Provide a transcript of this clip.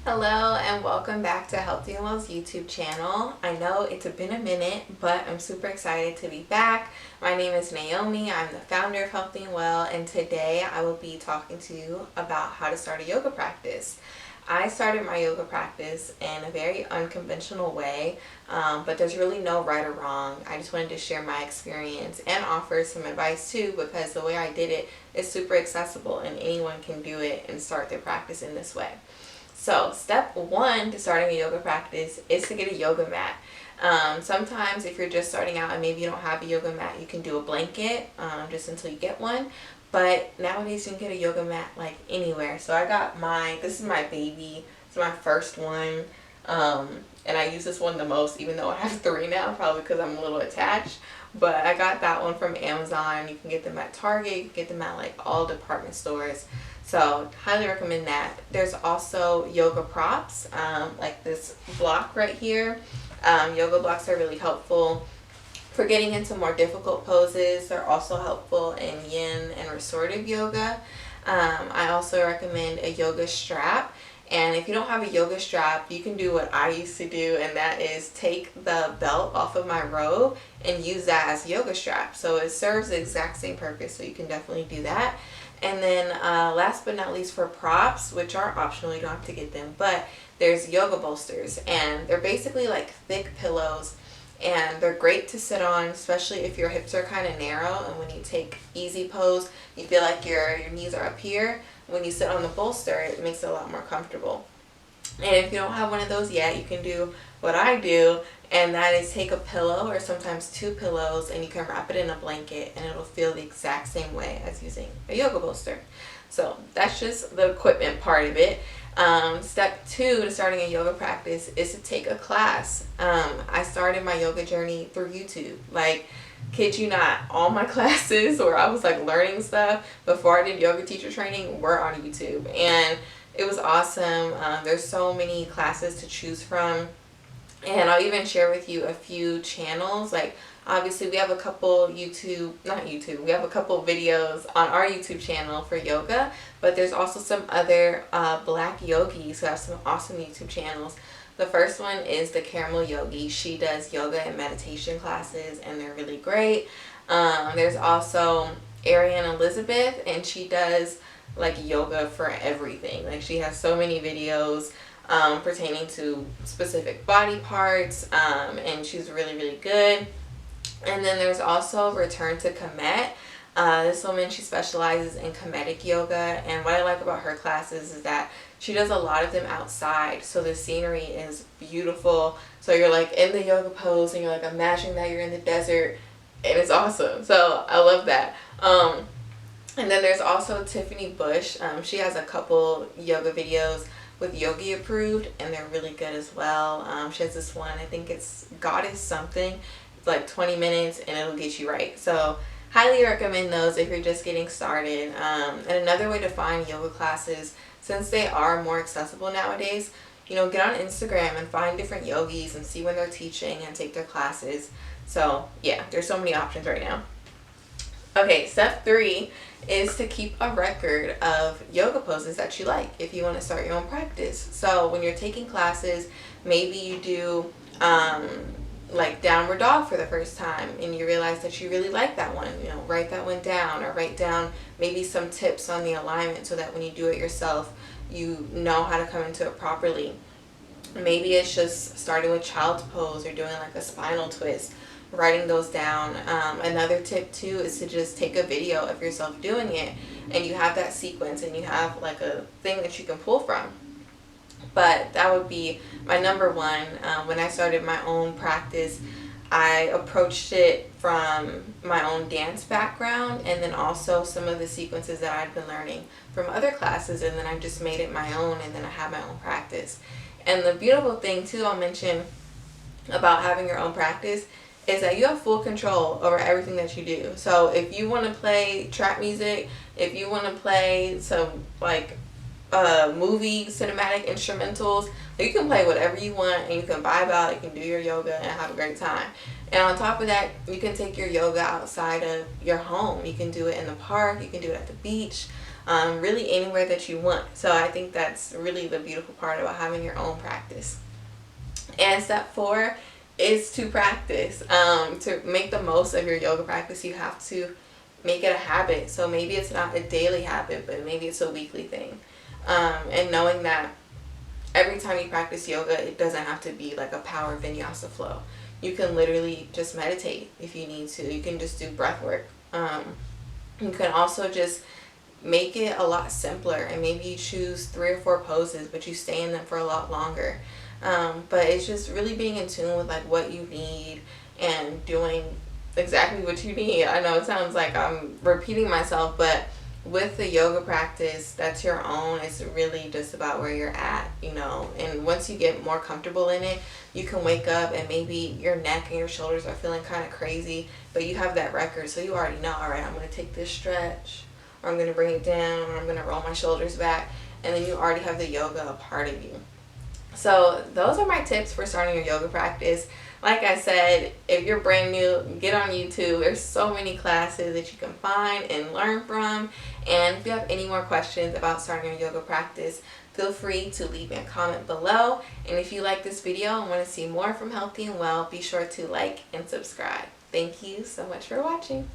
Hello and welcome back to Healthy and Well's YouTube channel. I know it's been a minute, but I'm super excited to be back. My name is Naomi. I'm the founder of Healthy and Well, and today I will be talking to you about how to start a yoga practice. I started my yoga practice in a very unconventional way, but there's really no right or wrong. I just wanted to share my experience and offer some advice too, because the way I did it is super accessible and anyone can do it and start their practice in this way. So step one to starting a yoga practice is to get a yoga mat. Sometimes if you're just starting out and maybe you don't have a yoga mat, you can do a blanket just until you get one. But nowadays you can get a yoga mat like anywhere. So I got this is my baby. It's my first one. And I use this one the most, even though I have three now, probably because I'm a little attached. But I got that one from Amazon. You can get them at Target. You can get them at like all department stores. So highly recommend that. There's also yoga props, like this block right here. Yoga blocks are really helpful for getting into more difficult poses. They're also helpful in yin and restorative yoga. I also recommend a yoga strap. And if you don't have a yoga strap, you can do what I used to do, and that is take the belt off of my robe and use that as a yoga strap. So it serves the exact same purpose, so you can definitely do that. And then last but not least, for props, which are optional, you don't have to get them, but there's yoga bolsters, and they're basically like thick pillows, and they're great to sit on, especially if your hips are kind of narrow, and when you take easy pose, you feel like your knees are up here. When you sit on the bolster, it makes it a lot more comfortable. And if you don't have one of those yet, you can do what I do, and that is take a pillow or sometimes two pillows, and you can wrap it in a blanket, and it'll feel the exact same way as using a yoga bolster. So that's just the equipment part of it. Step two to starting a yoga practice is to take a class. I started my yoga journey through YouTube. Like, kid you not, all my classes where I was like learning stuff before I did yoga teacher training were on YouTube, and it was awesome. There's so many classes to choose from, and I'll even share with you a few channels. Like, obviously we have a couple we have a couple videos on our YouTube channel for yoga, but there's also some other black yogis who have some awesome YouTube channels. The first one is the Caramel Yogi. She does yoga and meditation classes, and they're really great. There's also Ariane Elizabeth, and she does like yoga for everything. Like, she has so many videos pertaining to specific body parts, and she's really, really good. And then there's also Return to Kemet. This woman, she specializes in Kemetic yoga, and what I like about her classes is that she does a lot of them outside, so the scenery is beautiful. So you're like in the yoga pose, and you're like imagining that you're in the desert, and it's awesome. So I love that. And then there's also Tiffany Bush. She has a couple yoga videos with Yogi approved, and they're really good as well. She has this one, I think it's Goddess something. It's like 20 minutes, and it'll get you right. So highly recommend those if you're just getting started. And another way to find yoga classes, since they are more accessible nowadays, get on Instagram and find different yogis and see when they're teaching and take their classes. So yeah, there's so many options right now. Okay, step three is to keep a record of yoga poses that you like if you want to start your own practice. So when you're taking classes, maybe you do like downward dog for the first time, and you realize that you really like that one. Write that one down, or write down maybe some tips on the alignment so that when you do it yourself, you know how to come into it properly. Maybe it's just starting with child's pose or doing like a spinal twist, writing those down. Another tip too is to just take a video of yourself doing it, and you have that sequence, and you have like a thing that you can pull from. But that would be my number one. When I started my own practice, I approached it from my own dance background, and then also some of the sequences that I'd been learning from other classes, and then I just made it my own, and then I had my own practice. And the beautiful thing too, I'll mention about having your own practice, is that you have full control over everything that you do. So if you want to play trap music, if you want to play some like movie cinematic instrumentals, you can play whatever you want, and you can vibe out, you can do your yoga and have a great time. And on top of that, you can take your yoga outside of your home. You can do it in the park, you can do it at the beach. really anywhere that you want. So I think that's really the beautiful part about having your own practice. And step 4 is to practice. To make the most of your yoga practice, you have to make it a habit. So maybe it's not a daily habit, but maybe it's a weekly thing. And knowing that every time you practice yoga, it doesn't have to be like a power vinyasa flow. You can literally just meditate if you need to. You can just do breath work. You can also just make it a lot simpler, and maybe you choose 3 or 4 poses, but you stay in them for a lot longer. But it's just really being in tune with like what you need and doing exactly what you need. I know it sounds like I'm repeating myself, but with the yoga practice that's your own, it's really just about where you're at, you know. And once you get more comfortable in it, you can wake up and maybe your neck and your shoulders are feeling kind of crazy, but you have that record, so you already know, all right, I'm going to take this stretch, or I'm going to bring it down, or I'm going to roll my shoulders back, and then you already have the yoga a part of you. So those are my tips for starting your yoga practice. Like I said, if you're brand new, get on YouTube. There's so many classes that you can find and learn from. And if you have any more questions about starting your yoga practice, feel free to leave me a comment below. And if you like this video and want to see more from Healthy and Well, be sure to like and subscribe. Thank you so much for watching.